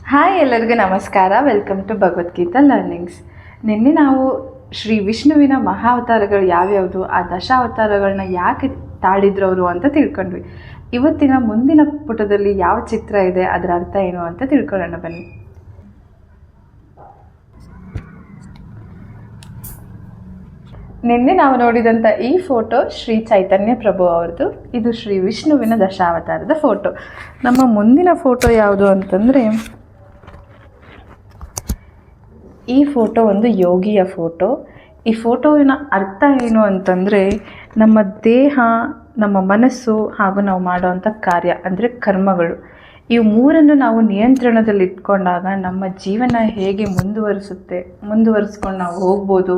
Hi, ಎಲ್ಲರಿಗೂ ನಮಸ್ಕಾರ. Welcome to Bhagavadgita learnings. ನಿನ್ನೆ ನಾವು ಶ್ರೀ ವಿಷ್ಣುವಿನ ಮಹಾವತಾರಗಳು ಯಾವ್ಯಾವುದು, ಆ ದಶಾವತಾರಗಳನ್ನ ಯಾಕೆ ತಾಳಿದ್ರು ಅವರು ಅಂತ ತಿಳ್ಕೊಂಡ್ವಿ. ಇವತ್ತಿನ ಮುಂದಿನ ಪುಟದಲ್ಲಿ ಯಾವ ಚಿತ್ರ ಇದೆ, ಅದರ ಅರ್ಥ ಏನು ಅಂತ ತಿಳ್ಕೊಳ್ಳೋಣ ಬನ್ನಿ. ನಿನ್ನೆ ನಾವು ನೋಡಿದಂಥ ಈ ಫೋಟೋ ಶ್ರೀ ಚೈತನ್ಯ ಪ್ರಭು ಅವ್ರದ್ದು. ಇದು ಶ್ರೀ ವಿಷ್ಣುವಿನ ದಶಾವತಾರದ ಫೋಟೋ. ನಮ್ಮ ಮುಂದಿನ ಫೋಟೋ ಯಾವುದು ಅಂತಂದರೆ, ಈ ಫೋಟೋ ಒಂದು ಯೋಗಿಯ ಫೋಟೋ. ಈ ಫೋಟೋವಿನ ಅರ್ಥ ಏನು ಅಂತಂದರೆ, ನಮ್ಮ ದೇಹ, ನಮ್ಮ ಮನಸ್ಸು ಹಾಗೂ ನಾವು ಮಾಡೋವಂಥ ಕಾರ್ಯ ಅಂದರೆ ಕರ್ಮಗಳು, ಇವು ಮೂರನ್ನು ನಾವು ನಿಯಂತ್ರಣದಲ್ಲಿ ಇಟ್ಕೊಂಡಾಗ ನಮ್ಮ ಜೀವನ ಹೇಗೆ ಮುಂದುವರಿಸ್ಕೊಂಡು ನಾವು ಹೋಗ್ಬೋದು,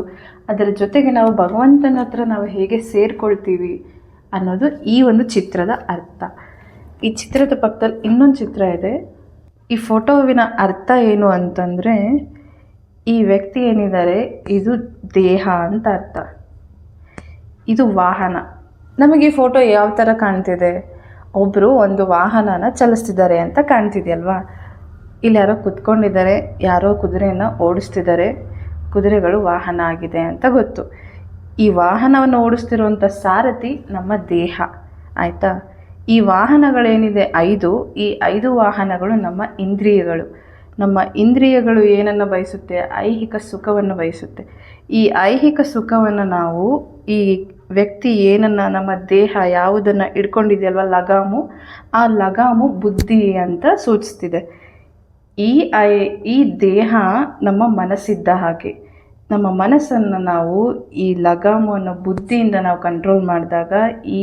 ಅದರ ಜೊತೆಗೆ ನಾವು ಭಗವಂತನ ಹತ್ರ ನಾವು ಹೇಗೆ ಸೇರಿಕೊಳ್ತೀವಿ ಅನ್ನೋದು ಈ ಒಂದು ಚಿತ್ರದ ಅರ್ಥ. ಈ ಚಿತ್ರದ ಪಕ್ಕದಲ್ಲಿ ಇನ್ನೊಂದು ಚಿತ್ರ ಇದೆ. ಈ ಫೋಟೋವಿನ ಅರ್ಥ ಏನು ಅಂತಂದರೆ, ಈ ವ್ಯಕ್ತಿ ಏನಿದ್ದಾರೆ ಇದು ದೇಹ ಅಂತ ಅರ್ಥ, ಇದು ವಾಹನ. ನಮಗೆ ಈ ಫೋಟೋ ಯಾವ ಥರ ಕಾಣ್ತಿದೆ, ಒಬ್ಬರು ಒಂದು ವಾಹನನ ಚಲಿಸ್ತಿದ್ದಾರೆ ಅಂತ ಕಾಣ್ತಿದೆಯಲ್ವಾ. ಇಲ್ಲಿ ಯಾರೋ ಕುತ್ಕೊಂಡಿದ್ದಾರೆ, ಯಾರೋ ಕುದುರೆಯನ್ನು ಓಡಿಸ್ತಿದ್ದಾರೆ. ಕುದುರೆಗಳು ವಾಹನ ಆಗಿದೆ ಅಂತ ಗೊತ್ತು. ಈ ವಾಹನವನ್ನು ಓಡಿಸ್ತಿರುವಂಥ ಸಾರಥಿ ನಮ್ಮ ದೇಹ, ಆಯಿತಾ. ಈ ವಾಹನಗಳೇನಿದೆ 5, ಈ 5 ವಾಹನಗಳು ನಮ್ಮ ಇಂದ್ರಿಯಗಳು. ನಮ್ಮ ಇಂದ್ರಿಯಗಳು ಏನನ್ನು ಬಯಸುತ್ತೆ, ಐಹಿಕ ಸುಖವನ್ನು ಬಯಸುತ್ತೆ. ಈ ಐಹಿಕ ಸುಖವನ್ನು ನಾವು, ಈ ವ್ಯಕ್ತಿ ಏನನ್ನು, ನಮ್ಮ ದೇಹ ಯಾವುದನ್ನು ಇಟ್ಕೊಂಡಿದೆಯಲ್ವ ಲಗಾಮು, ಆ ಲಗಾಮು ಬುದ್ಧಿ ಅಂತ ಸೂಚಿಸ್ತಿದೆ. ಈ ದೇಹ ನಮ್ಮ ಮನಸ್ಸಿದ್ದ ಹಾಗೆ. ನಮ್ಮ ಮನಸ್ಸನ್ನು ನಾವು ಈ ಲಗಾಮು ಅನ್ನೋ ಬುದ್ಧಿಯಿಂದ ನಾವು ಕಂಟ್ರೋಲ್ ಮಾಡಿದಾಗ, ಈ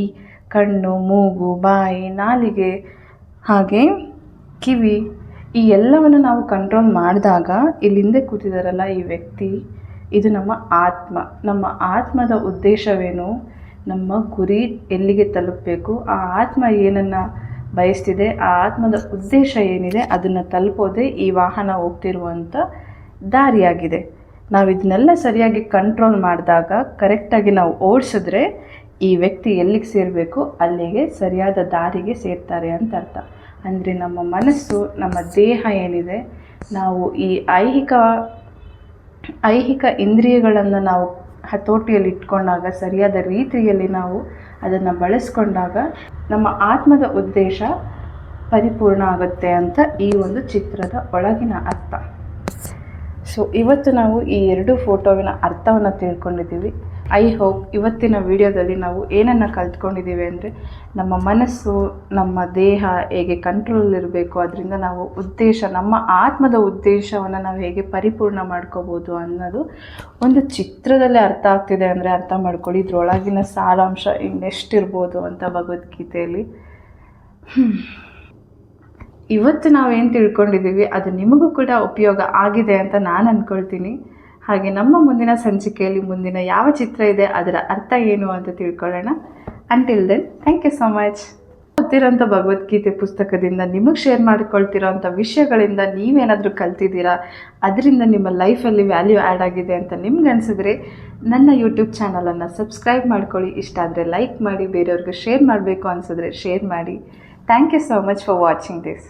ಕಣ್ಣು, ಮೂಗು, ಬಾಯಿ, ನಾಲಿಗೆ ಹಾಗೆ ಕಿವಿ, ಈ ಎಲ್ಲವನ್ನು ನಾವು ಕಂಟ್ರೋಲ್ ಮಾಡಿದಾಗ, ಇಲ್ಲಿ ಹಿಂದೆ ಕೂತಿದ್ದಾರಲ್ಲ ಈ ವ್ಯಕ್ತಿ, ಇದು ನಮ್ಮ ಆತ್ಮ. ನಮ್ಮ ಆತ್ಮದ ಉದ್ದೇಶವೇನು, ನಮ್ಮ ಗುರಿ ಎಲ್ಲಿಗೆ ತಲುಪಬೇಕು, ಆ ಆತ್ಮ ಏನನ್ನು ಬಯಸ್ತಿದೆ, ಆ ಆತ್ಮದ ಉದ್ದೇಶ ಏನಿದೆ ಅದನ್ನು ತಲುಪೋದೇ ಈ ವಾಹನ ಹೋಗ್ತಿರುವಂಥ ದಾರಿಯಾಗಿದೆ. ನಾವು ಇದನ್ನೆಲ್ಲ ಸರಿಯಾಗಿ ಕಂಟ್ರೋಲ್ ಮಾಡಿದಾಗ, ಕರೆಕ್ಟಾಗಿ ನಾವು ಓಡಿಸಿದ್ರೆ ಈ ವ್ಯಕ್ತಿ ಎಲ್ಲಿಗೆ ಸೇರಬೇಕು ಅಲ್ಲಿಗೆ ಸರಿಯಾದ ದಾರಿಗೆ ಸೇರ್ತಾರೆ ಅಂತ ಅರ್ಥ. ಅಂದರೆ ನಮ್ಮ ಮನಸ್ಸು, ನಮ್ಮ ದೇಹ ಏನಿದೆ, ನಾವು ಈ ಐಹಿಕ ಇಂದ್ರಿಯಗಳನ್ನು ನಾವು ಹತೋಟಿಯಲ್ಲಿ ಇಟ್ಕೊಂಡಾಗ, ಸರಿಯಾದ ರೀತಿಯಲ್ಲಿ ನಾವು ಅದನ್ನು ಬಳಸ್ಕೊಂಡಾಗ ನಮ್ಮ ಆತ್ಮದ ಉದ್ದೇಶ ಪರಿಪೂರ್ಣ ಆಗುತ್ತೆ ಅಂತ ಈ ಒಂದು ಚಿತ್ರದ ಒಳಗಿನ ಅರ್ಥ. ಸೊ ಇವತ್ತು ನಾವು ಈ 2 ಫೋಟೋವಿನ ಅರ್ಥವನ್ನು ತಿಳ್ಕೊಂಡಿದ್ದೀವಿ. ಐ ಹೋಪ್ ಇವತ್ತಿನ ವಿಡಿಯೋದಲ್ಲಿ ನಾವು ಏನನ್ನು ಕಲ್ತ್ಕೊಂಡಿದ್ದೀವಿ ಅಂದರೆ, ನಮ್ಮ ಮನಸ್ಸು, ನಮ್ಮ ದೇಹ ಹೇಗೆ ಕಂಟ್ರೋಲಲ್ಲಿರಬೇಕು, ಅದರಿಂದ ನಾವು ನಮ್ಮ ಆತ್ಮದ ಉದ್ದೇಶವನ್ನು ನಾವು ಹೇಗೆ ಪರಿಪೂರ್ಣ ಮಾಡ್ಕೋಬೋದು ಅನ್ನೋದು ಒಂದು ಚಿತ್ರದಲ್ಲೇ ಅರ್ಥ ಆಗ್ತಿದೆ ಅಂದರೆ ಅರ್ಥ ಮಾಡ್ಕೊಳ್ಳಿ. ಇದ್ರೊಳಗಿನ ಸಾರಾಂಶ ಇನ್ನೆಷ್ಟಿರ್ಬೋದು ಅಂತ ಭಗವದ್ಗೀತೆಯಲ್ಲಿ. ಇವತ್ತು ನಾವೇನು ತಿಳ್ಕೊಂಡಿದ್ದೀವಿ ಅದು ನಿಮಗೂ ಕೂಡ ಉಪಯೋಗ ಆಗಿದೆ ಅಂತ ನಾನು ಅಂದ್ಕೊಳ್ತೀನಿ. ಹಾಗೆ ನಮ್ಮ ಮುಂದಿನ ಸಂಚಿಕೆಯಲ್ಲಿ ಮುಂದಿನ ಯಾವ ಚಿತ್ರ ಇದೆ, ಅದರ ಅರ್ಥ ಏನು ಅಂತ ತಿಳ್ಕೊಳ್ಳೋಣ. Until then, thank you so much. ಓದ್ತಿರೋಂಥ ಭಗವದ್ಗೀತೆ ಪುಸ್ತಕದಿಂದ ನಿಮಗೆ ಶೇರ್ ಮಾಡಿಕೊಳ್ತಿರೋಂಥ ವಿಷಯಗಳಿಂದ ನೀವೇನಾದರೂ ಕಲ್ತಿದ್ದೀರಾ, ಅದರಿಂದ ನಿಮ್ಮ ಲೈಫಲ್ಲಿ ವ್ಯಾಲ್ಯೂ ಆ್ಯಡ್ ಆಗಿದೆ ಅಂತ ನಿಮ್ಗೆ ಅನಿಸಿದ್ರೆ ನನ್ನ ಯೂಟ್ಯೂಬ್ ಚಾನಲನ್ನು ಸಬ್ಸ್ಕ್ರೈಬ್ ಮಾಡ್ಕೊಳ್ಳಿ. ಇಷ್ಟ ಆದರೆ ಲೈಕ್ ಮಾಡಿ, ಬೇರೆಯವ್ರಿಗೆ ಶೇರ್ ಮಾಡಬೇಕು ಅನಿಸಿದ್ರೆ ಶೇರ್ ಮಾಡಿ. Thank you so much for watching this.